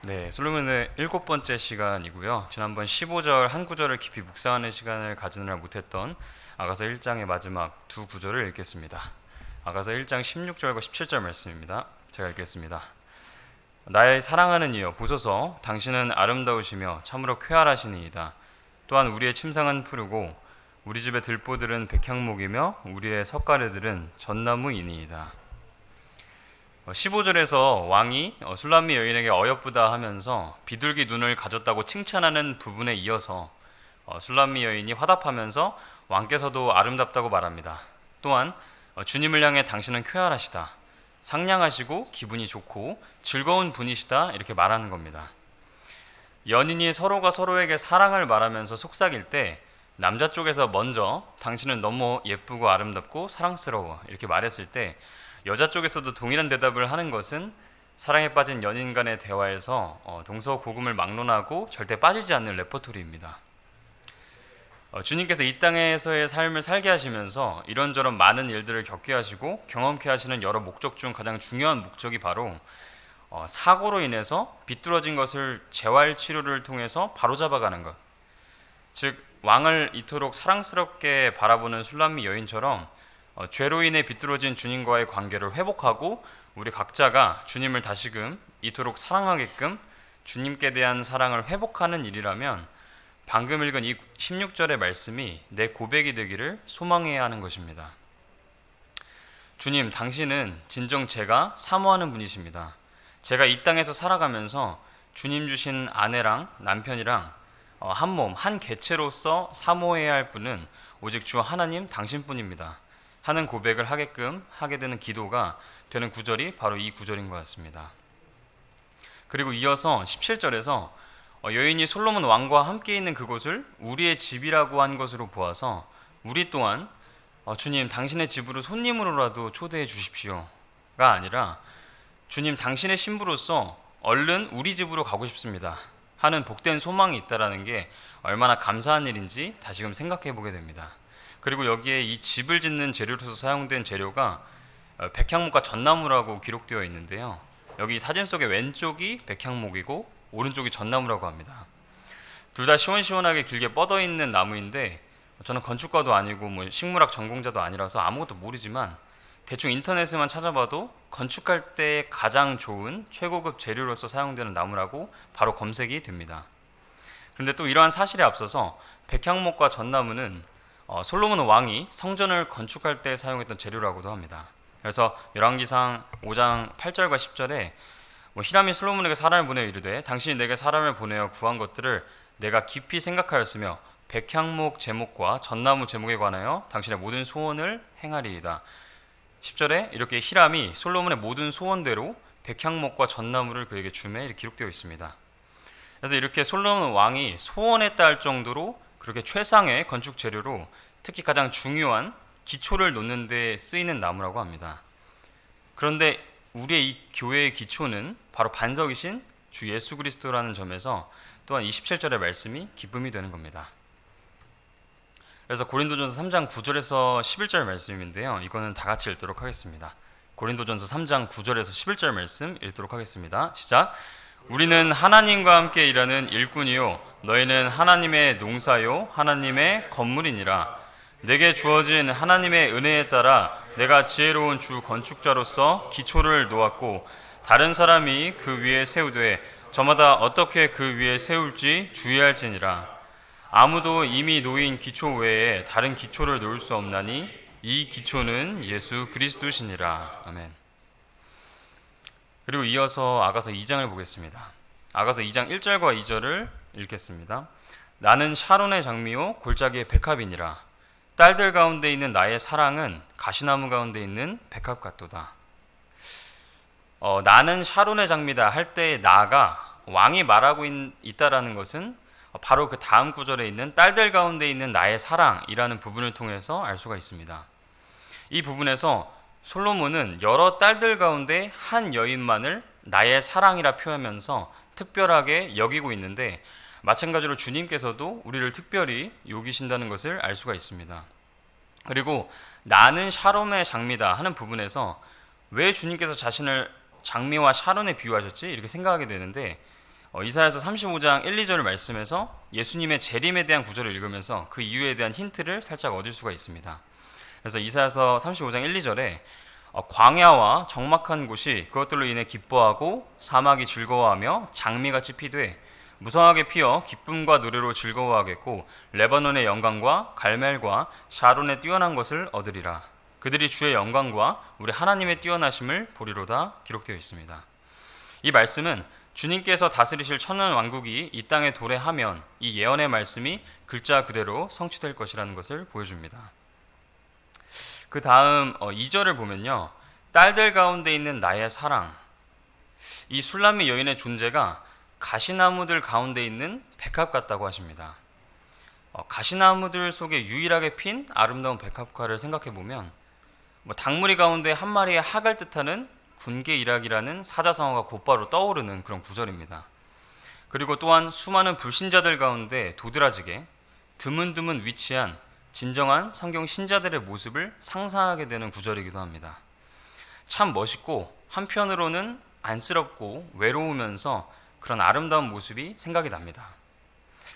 네, 솔로몬의 7번째 시간이고요. 지난번 15절 한 구절을 깊이 묵상하는 시간을 가지느라 못했던 아가서 1장의 마지막 두 구절을 읽겠습니다. 아가서 1장 16절과 17절 말씀입니다. 제가 읽겠습니다. 나의 사랑하는 이여 보소서, 당신은 아름다우시며 참으로 쾌활하시니이다. 또한 우리의 침상은 푸르고 우리 집의 들보들은 백향목이며 우리의 석가래들은 전나무이니이다. 15절에서 왕이 술람미 여인에게 어여쁘다 하면서 비둘기 눈을 가졌다고 칭찬하는 부분에 이어서 술람미 여인이 화답하면서 왕께서도 아름답다고 말합니다. 또한 주님을 향해 당신은 쾌활하시다, 상냥하시고 기분이 좋고 즐거운 분이시다, 이렇게 말하는 겁니다. 연인이 서로가 서로에게 사랑을 말하면서 속삭일 때 남자 쪽에서 먼저 당신은 너무 예쁘고 아름답고 사랑스러워 이렇게 말했을 때 여자 쪽에서도 동일한 대답을 하는 것은 사랑에 빠진 연인 간의 대화에서 동서고금을 막론하고 절대 빠지지 않는 레퍼토리입니다. 주님께서 이 땅에서의 삶을 살게 하시면서 이런저런 많은 일들을 겪게 하시고 경험케 하시는 여러 목적 중 가장 중요한 목적이 바로 사고로 인해서 비뚤어진 것을 재활 치료를 통해서 바로잡아가는 것, 즉 왕을 이토록 사랑스럽게 바라보는 술람미 여인처럼 죄로 인해 비뚤어진 주님과의 관계를 회복하고 우리 각자가 주님을 다시금 이토록 사랑하게끔 주님께 대한 사랑을 회복하는 일이라면 방금 읽은 이 16절의 말씀이 내 고백이 되기를 소망해야 하는 것입니다. 주님, 당신은 진정 제가 사모하는 분이십니다. 제가 이 땅에서 살아가면서 주님 주신 아내랑 남편이랑 한 몸, 한 개체로서 사모해야 할 분은 오직 주 하나님 당신뿐입니다 하는 고백을 하게끔 하게 되는 기도가 되는 구절이 바로 이 구절인 것 같습니다. 그리고 이어서 17절에서 여인이 솔로몬 왕과 함께 있는 그곳을 우리의 집이라고 한 것으로 보아서 우리 또한 주님 당신의 집으로 손님으로라도 초대해 주십시오가 아니라 주님 당신의 신부로서 얼른 우리 집으로 가고 싶습니다 하는 복된 소망이 있다는 게 얼마나 감사한 일인지 다시금 생각해 보게 됩니다. 그리고 여기에 이 집을 짓는 재료로서 사용된 재료가 백향목과 전나무라고 기록되어 있는데요. 여기 사진 속에 왼쪽이 백향목이고 오른쪽이 전나무라고 합니다. 둘 다 시원시원하게 길게 뻗어 있는 나무인데 저는 건축가도 아니고 식물학 전공자도 아니라서 아무것도 모르지만 대충 인터넷에만 찾아봐도 건축할 때 가장 좋은 최고급 재료로서 사용되는 나무라고 바로 검색이 됩니다. 그런데 또 이러한 사실에 앞서서 백향목과 전나무는 솔로몬 왕이 성전을 건축할 때 사용했던 재료라고도 합니다. 그래서 열왕기상 5장 8절과 10절에 히람이 솔로몬에게 사람을 보내어 이르되 당신이 내게 사람을 보내어 구한 것들을 내가 깊이 생각하였으며 백향목 제목과 전나무 제목에 관하여 당신의 모든 소원을 행하리이다. 10절에 이렇게 히람이 솔로몬의 모든 소원대로 백향목과 전나무를 그에게 주매 이렇게 기록되어 있습니다. 그래서 이렇게 솔로몬 왕이 소원했다 할 정도로 그렇게 최상의 건축 재료로 특히 가장 중요한 기초를 놓는 데 쓰이는 나무라고 합니다. 그런데 우리의 이 교회의 기초는 바로 반석이신 주 예수 그리스도라는 점에서 또한 27절의 말씀이 기쁨이 되는 겁니다. 그래서 고린도전서 3장 9절에서 11절 말씀인데요. 이거는 다 같이 읽도록 하겠습니다. 고린도전서 3장 9절에서 11절 말씀 읽도록 하겠습니다. 시작. 우리는 하나님과 함께 일하는 일꾼이요 너희는 하나님의 농사요 하나님의 건물이니라. 내게 주어진 하나님의 은혜에 따라 내가 지혜로운 주 건축자로서 기초를 놓았고 다른 사람이 그 위에 세우되 저마다 어떻게 그 위에 세울지 주의할지니라. 아무도 이미 놓인 기초 외에 다른 기초를 놓을 수 없나니 이 기초는 예수 그리스도시니라. 아멘. 그리고 이어서 아가서 2장을 보겠습니다. 아가서 2장 1절과 2절을 읽겠습니다. 나는 샤론의 장미요 골짜기의 백합이니라. 딸들 가운데 있는 나의 사랑은 가시나무 가운데 있는 백합 같도다. 나는 샤론의 장미다 할 때 나가 왕이 말하고 있다라는 것은 바로 그 다음 구절에 있는 딸들 가운데 있는 나의 사랑이라는 부분을 통해서 알 수가 있습니다. 이 부분에서 솔로몬은 여러 딸들 가운데 한 여인만을 나의 사랑이라 표하면서 특별하게 여기고 있는데 마찬가지로 주님께서도 우리를 특별히 여기신다는 것을 알 수가 있습니다. 그리고 나는 샤론의 장미다 하는 부분에서 왜 주님께서 자신을 장미와 샤론에 비유하셨지? 이렇게 생각하게 되는데 이사야서 35장 1, 2절을 말씀에서 예수님의 재림에 대한 구절을 읽으면서 그 이유에 대한 힌트를 살짝 얻을 수가 있습니다. 그래서 이사야서 35장 1, 2절에 광야와 적막한 곳이 그것들로 인해 기뻐하고 사막이 즐거워하며 장미같이 피되 무성하게 피어 기쁨과 노래로 즐거워하겠고 레바논의 영광과 갈멜과 샤론의 뛰어난 것을 얻으리라. 그들이 주의 영광과 우리 하나님의 뛰어나심을 보리로다 기록되어 있습니다. 이 말씀은 주님께서 다스리실 천년 왕국이 이 땅에 도래하면 이 예언의 말씀이 글자 그대로 성취될 것이라는 것을 보여줍니다. 그 다음 2절을 보면요, 딸들 가운데 있는 나의 사랑, 이 술람미 여인의 존재가 가시나무들 가운데 있는 백합 같다고 하십니다. 가시나무들 속에 유일하게 핀 아름다운 백합화를 생각해 보면 닭무리 가운데 한 마리의 학을 뜻하는 군계일학이라는 사자성어가 곧바로 떠오르는 그런 구절입니다. 그리고 또한 수많은 불신자들 가운데 도드라지게 드문드문 위치한 진정한 성경 신자들의 모습을 상상하게 되는 구절이기도 합니다. 참 멋있고 한편으로는 안쓰럽고 외로우면서 그런 아름다운 모습이 생각이 납니다.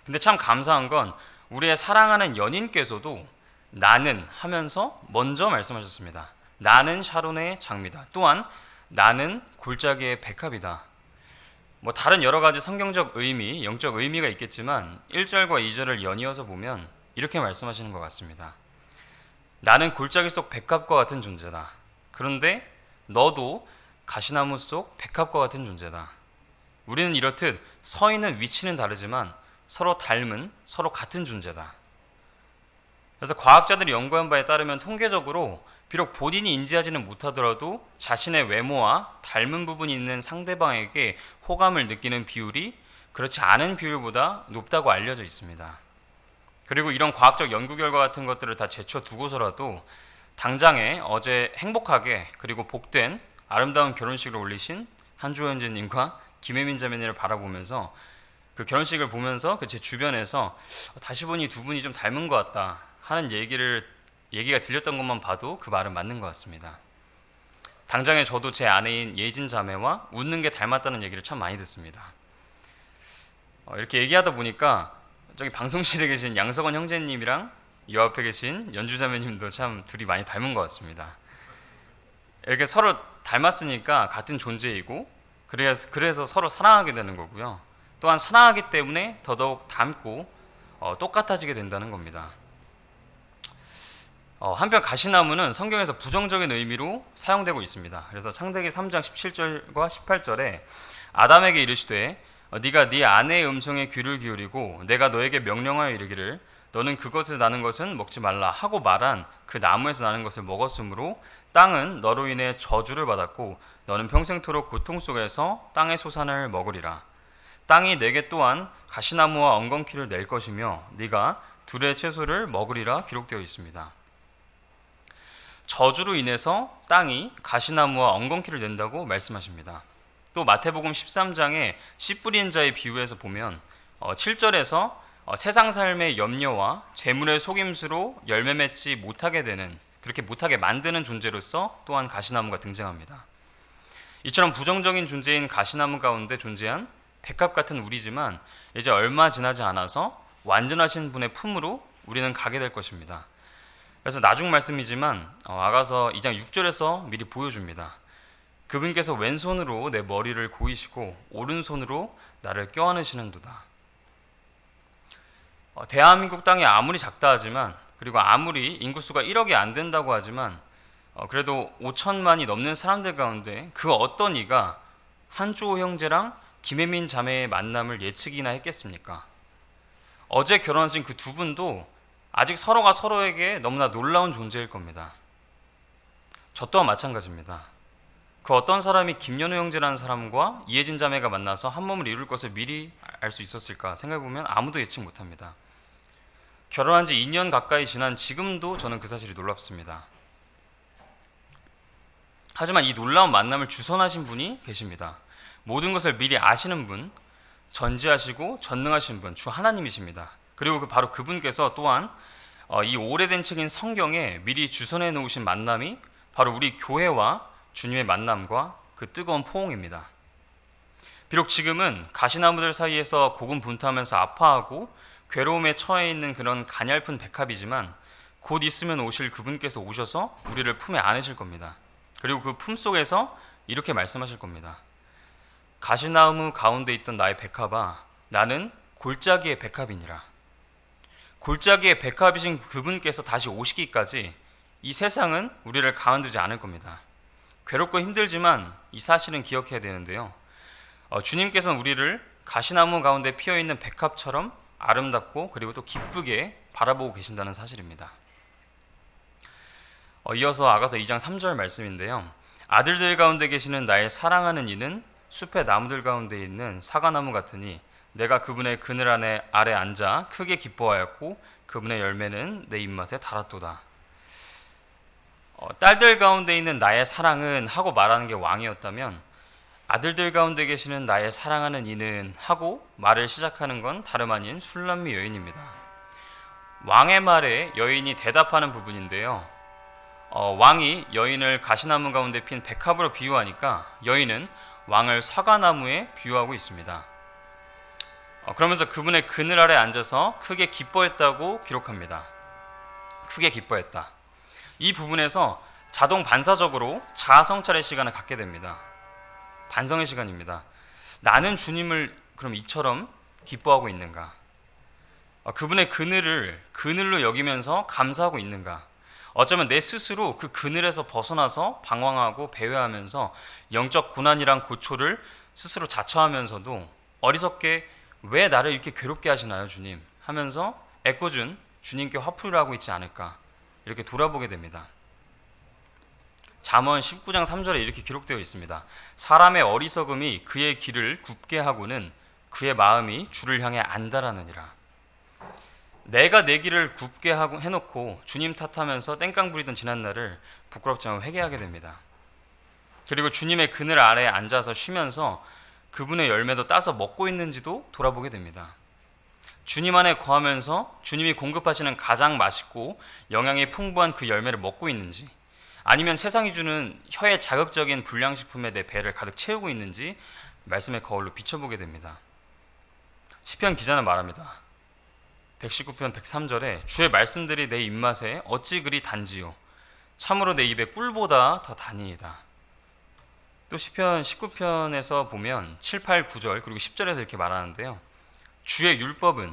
근데 참 감사한 건 우리의 사랑하는 연인께서도 나는 하면서 먼저 말씀하셨습니다. 나는 샤론의 장미다. 또한 나는 골짜기의 백합이다. 다른 여러 가지 성경적 의미, 영적 의미가 있겠지만 1절과 2절을 연이어서 보면 이렇게 말씀하시는 것 같습니다. 나는 골짜기 속 백합과 같은 존재다. 그런데 너도 가시나무 속 백합과 같은 존재다. 우리는 이렇듯 서 있는 위치는 다르지만 서로 닮은, 서로 같은 존재다. 그래서 과학자들이 연구한 바에 따르면 통계적으로 비록 본인이 인지하지는 못하더라도 자신의 외모와 닮은 부분이 있는 상대방에게 호감을 느끼는 비율이 그렇지 않은 비율보다 높다고 알려져 있습니다. 그리고 이런 과학적 연구 결과 같은 것들을 다 제쳐두고서라도 당장에 어제 행복하게 그리고 복된 아름다운 결혼식을 올리신 한주현재님과 김혜민 자매님을 바라보면서 그 결혼식을 보면서 제 주변에서 다시 보니 두 분이 좀 닮은 것 같다 하는 얘기가 들렸던 것만 봐도 그 말은 맞는 것 같습니다. 당장에 저도 제 아내인 예진 자매와 웃는 게 닮았다는 얘기를 참 많이 듣습니다. 이렇게 얘기하다 보니까 저기 방송실에 계신 양석원 형제님이랑 이 앞에 계신 연주 자매님도 참 둘이 많이 닮은 것 같습니다. 이렇게 서로 닮았으니까 같은 존재이고 그래서 서로 사랑하게 되는 거고요. 또한 사랑하기 때문에 더더욱 닮고 똑같아지게 된다는 겁니다. 한편 가시나무는 성경에서 부정적인 의미로 사용되고 있습니다. 그래서 창세기 3장 17절과 18절에 아담에게 이르시되 네가 네 아내의 음성에 귀를 기울이고 내가 너에게 명령하여 이르기를 너는 그것을 나는 것은 먹지 말라 하고 말한 그 나무에서 나는 것을 먹었으므로 땅은 너로 인해 저주를 받았고 너는 평생토록 고통 속에서 땅의 소산을 먹으리라. 땅이 내게 또한 가시나무와 엉겅퀴를 낼 것이며 네가 둘의 채소를 먹으리라 기록되어 있습니다. 저주로 인해서 땅이 가시나무와 엉겅퀴를 낸다고 말씀하십니다. 또 마태복음 13장에 씨 뿌린 자의 비유에서 보면 7절에서 세상 삶의 염려와 재물의 속임수로 열매 맺지 못하게 되는, 그렇게 못하게 만드는 존재로서 또한 가시나무가 등장합니다. 이처럼 부정적인 존재인 가시나무 가운데 존재한 백합 같은 우리지만 이제 얼마 지나지 않아서 완전하신 분의 품으로 우리는 가게 될 것입니다. 그래서 나중 말씀이지만 아가서 2장 6절에서 미리 보여줍니다. 그분께서 왼손으로 내 머리를 고이시고 오른손으로 나를 껴안으시는도다. 대한민국 땅이 아무리 작다 하지만, 그리고 아무리 인구수가 1억이 안 된다고 하지만 그래도 5천만이 넘는 사람들 가운데 그 어떤 이가 한주호 형제랑 김혜민 자매의 만남을 예측이나 했겠습니까? 어제 결혼하신 그 두 분도 아직 서로가 서로에게 너무나 놀라운 존재일 겁니다. 저 또한 마찬가지입니다. 그 어떤 사람이 김연우 형제라는 사람과 이혜진 자매가 만나서 한 몸을 이룰 것을 미리 알 수 있었을까 생각해보면 아무도 예측 못합니다. 결혼한 지 2년 가까이 지난 지금도 저는 그 사실이 놀랍습니다. 하지만 이 놀라운 만남을 주선하신 분이 계십니다. 모든 것을 미리 아시는 분, 전지하시고 전능하신 분, 주 하나님이십니다. 그리고 바로 그분께서 또한 이 오래된 책인 성경에 미리 주선해 놓으신 만남이 바로 우리 교회와 주님의 만남과 그 뜨거운 포옹입니다. 비록 지금은 가시나무들 사이에서 고군분투하면서 아파하고 괴로움에 처해 있는 그런 가냘픈 백합이지만 곧 있으면 오실 그분께서 오셔서 우리를 품에 안으실 겁니다. 그리고 그 품 속에서 이렇게 말씀하실 겁니다. 가시나무 가운데 있던 나의 백합아, 나는 골짜기의 백합이니라. 골짜기의 백합이신 그분께서 다시 오시기까지 이 세상은 우리를 가만두지 않을 겁니다. 괴롭고 힘들지만 이 사실은 기억해야 되는데요. 주님께서는 우리를 가시나무 가운데 피어있는 백합처럼 아름답고 그리고 또 기쁘게 바라보고 계신다는 사실입니다. 이어서 아가서 2장 3절 말씀인데요. 아들들 가운데 계시는 나의 사랑하는 이는 숲의 나무들 가운데 있는 사과나무 같으니 내가 그분의 그늘 아래 앉아 크게 기뻐하였고 그분의 열매는 내 입맛에 달았도다. 딸들 가운데 있는 나의 사랑은 하고 말하는 게 왕이었다면 아들들 가운데 계시는 나의 사랑하는 이는 하고 말을 시작하는 건 다름 아닌 술람미 여인입니다. 왕의 말에 여인이 대답하는 부분인데요. 왕이 여인을 가시나무 가운데 핀 백합으로 비유하니까 여인은 왕을 사과나무에 비유하고 있습니다. 그러면서 그분의 그늘 아래 앉아서 크게 기뻐했다고 기록합니다. 크게 기뻐했다. 이 부분에서 자동 반사적으로 자아 성찰의 시간을 갖게 됩니다. 반성의 시간입니다. 나는 주님을 그럼 이처럼 기뻐하고 있는가? 그분의 그늘을 그늘로 여기면서 감사하고 있는가? 어쩌면 내 스스로 그 그늘에서 벗어나서 방황하고 배회하면서 영적 고난이란 고초를 스스로 자처하면서도 어리석게 왜 나를 이렇게 괴롭게 하시나요, 주님? 하면서 애꿎은 주님께 화풀이를 하고 있지 않을까? 이렇게 돌아보게 됩니다. 잠언 19장 3절에 이렇게 기록되어 있습니다. 사람의 어리석음이 그의 길을 굽게 하고는 그의 마음이 주를 향해 안달하느니라. 내가 내 길을 굽게 해놓고 주님 탓하면서 땡깡 부리던 지난날을 부끄럽지 않고 회개하게 됩니다. 그리고 주님의 그늘 아래에 앉아서 쉬면서 그분의 열매도 따서 먹고 있는지도 돌아보게 됩니다. 주님 안에 거하면서 주님이 공급하시는 가장 맛있고 영양이 풍부한 그 열매를 먹고 있는지, 아니면 세상이 주는 혀에 자극적인 불량식품에 내 배를 가득 채우고 있는지 말씀의 거울로 비춰보게 됩니다. 시편 기자는 말합니다. 119편 103절에 주의 말씀들이 내 입맛에 어찌 그리 단지요 참으로 내 입에 꿀보다 더 다니이다. 또 시편 19편에서 보면 7, 8, 9절 그리고 10절에서 이렇게 말하는데요. 주의 율법은,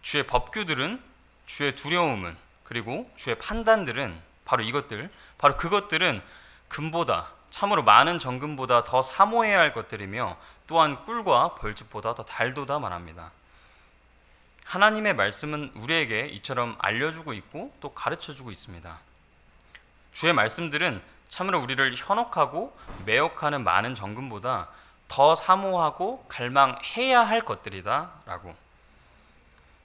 주의 법규들은, 주의 두려움은, 그리고 주의 판단들은 바로 그것들은 금보다, 참으로 많은 정금보다 더 사모해야 할 것들이며 또한 꿀과 벌집보다 더 달도다 말합니다. 하나님의 말씀은 우리에게 이처럼 알려주고 있고 또 가르쳐주고 있습니다. 주의 말씀들은 참으로 우리를 현혹하고 매혹하는 많은 정금보다 더 사모하고 갈망해야 할 것들이다 라고.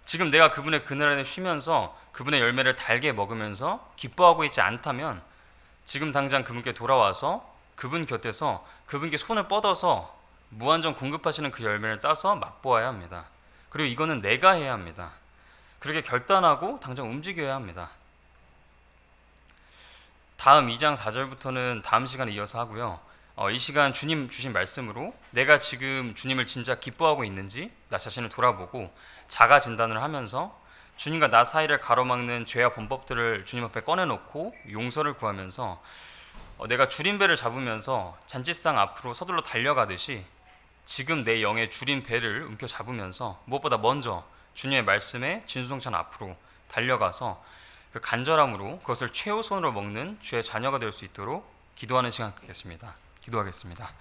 지금 내가 그분의 그늘 안에 쉬면서 그분의 열매를 달게 먹으면서 기뻐하고 있지 않다면 지금 당장 그분께 돌아와서 그분 곁에서 그분께 손을 뻗어서 무한정 공급하시는 그 열매를 따서 맛보아야 합니다. 그리고 이거는 내가 해야 합니다. 그렇게 결단하고 당장 움직여야 합니다. 다음 2장 4절부터는 다음 시간에 이어서 하고요. 이 시간 주님 주신 말씀으로 내가 지금 주님을 진짜 기뻐하고 있는지 나 자신을 돌아보고 자가 진단을 하면서 주님과 나 사이를 가로막는 죄와 범법들을 주님 앞에 꺼내놓고 용서를 구하면서 내가 줄임배를 잡으면서 잔치상 앞으로 서둘러 달려가듯이 지금 내 영의 줄인 배를 움켜잡으면서 무엇보다 먼저 주님의 말씀에 진수성찬 앞으로 달려가서 그 간절함으로 그것을 최우선으로 먹는 주의 자녀가 될 수 있도록 기도하는 시간 갖겠습니다. 기도하겠습니다.